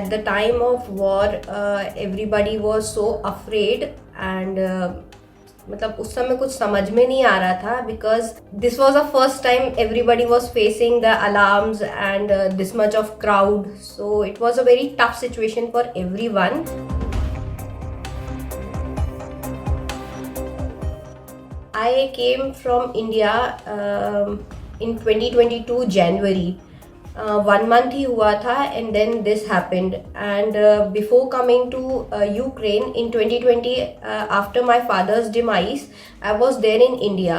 at the time of war, everybody was so afraid and मतलब उस समय कुछ समझ में नहीं आ रहा था because this was the first time everybody was facing the alarms and this much of crowd, so it was a very tough situation for everyone. I came from India in 2022 January. 1 month ही हुआ था and then this happened, and before coming to Ukraine in 2020, after my father's demise, I was there in India.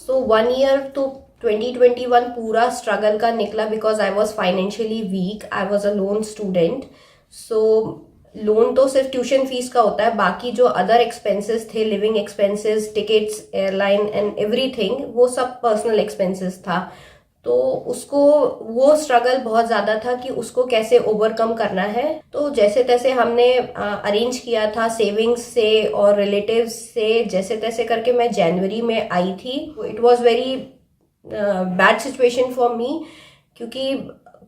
So 1 year तो 2021 पूरा struggle का निकला because I was financially weak. I was a lone student. So loan तो सिर्फ tuition fees का होता है, बाकी जो अदर एक्सपेंसेस थे, living expenses, tickets, airline and everything, वो सब पर्सनल एक्सपेंसेस था. तो उसको वो स्ट्रगल बहुत ज़्यादा था कि उसको कैसे ओवरकम करना है. तो जैसे तैसे हमने अरेंज किया था सेविंग्स से और रिलेटिव्स से, जैसे तैसे करके मैं जनवरी में आई थी. It was very bad situation for me, क्योंकि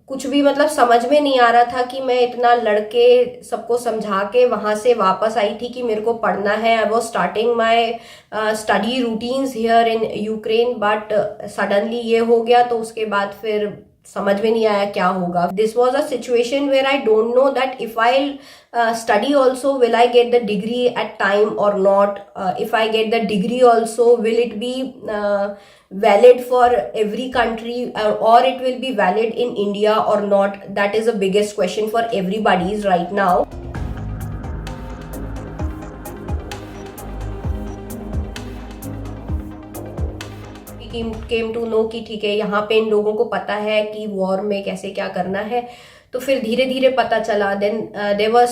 कुछ भी मतलब समझ में नहीं आ रहा था कि मैं इतना लड़के सबको समझा के वहाँ से वापस आई थी कि मेरे को पढ़ना है. I was starting my study routines here in Ukraine, but suddenly ये हो गया तो उसके बाद फिर समझ में नहीं आया क्या होगा. This was a situation where I don't know that if I study also, will I get the degree at time or not? If I get the degree also, will it be valid for every country, or it will be valid in India or not? That is the biggest question for everybody's right now. Came to know कि ठीक है, यहाँ पे इन लोगों को पता है कि वॉर में कैसे क्या करना है. तो फिर धीरे धीरे पता चला. Then there was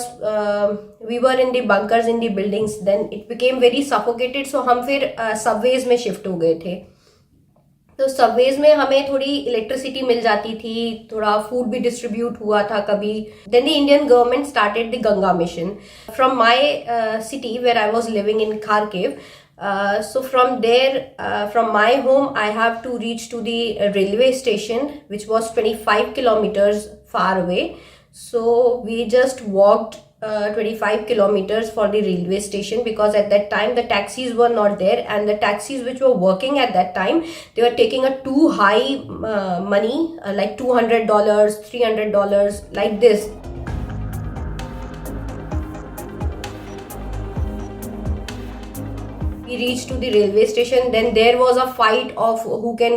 we were in the bunkers in the buildings. Then it became very suffocated. So हम फिर सबवेज में शिफ्ट हो गए थे. तो सबवेज में हमें थोड़ी इलेक्ट्रिसिटी मिल जाती थी, थोड़ा फूड भी डिस्ट्रीब्यूट हुआ था कभी. Then the Indian government started the Ganga mission from my city where I was living in Kharkiv. So from there, from my home, I have to reach to the railway station, which was 25 kilometers far away. So we just walked 25 kilometers for the railway station, because at that time the taxis were not there, and the taxis which were working at that time, they were taking a too high money, like $200, $300, like this. We reached to the railway station. Then there was a fight of who can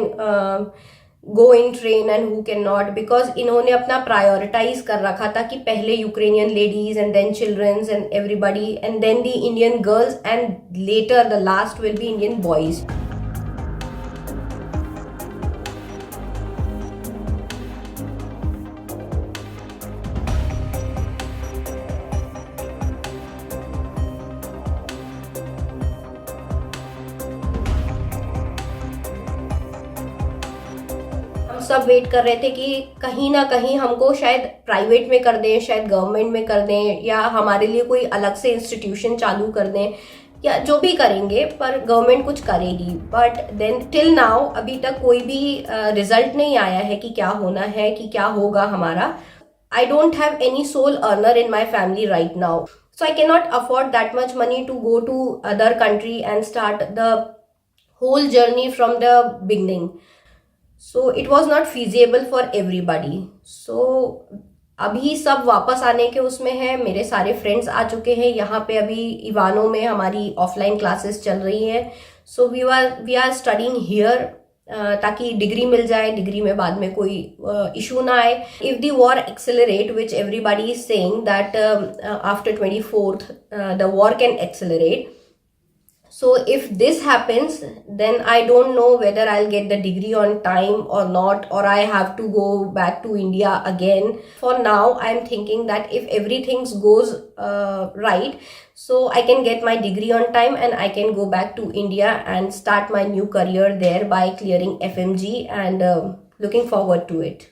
go in train and who cannot, because इन्होंने अपना prioritise कर रखा था कि पहले Ukrainian ladies and then childrens and everybody and then the Indian girls and later the last will be Indian boys. सब wait कर रहे थे कि कहीं ना कहीं हमको शायद प्राइवेट में कर दें, शायद गवर्नमेंट में कर दें, या हमारे लिए कोई अलग से इंस्टीट्यूशन चालू कर दें, या जो भी करेंगे, पर गवर्नमेंट कुछ करेगी. बट देन टिल नाउ अभी तक कोई भी रिजल्ट नहीं आया है कि क्या होना है, कि क्या होगा हमारा. I don't have any sole earner in my family right now, so I can not afford that much money to go to other country and start the whole journey from the beginning. So it was not feasible for everybody. So अभी सब वापस आने के उसमें है. मेरे सारे friends आ चुके हैं यहाँ पे. अभी इवानो में हमारी ऑफलाइन क्लासेस चल रही हैं. So we are studying here, ताकि डिग्री मिल जाए. डिग्री में बाद में कोई इशू ना आए. If the war accelerate, which everybody is saying that after 24th the war can accelerate. So if this happens, then I don't know whether I'll get the degree on time or not, or I have to go back to India again. For now, I'm thinking that if everything goes right, so I can get my degree on time and I can go back to India and start my new career there by clearing FMG, and looking forward to it.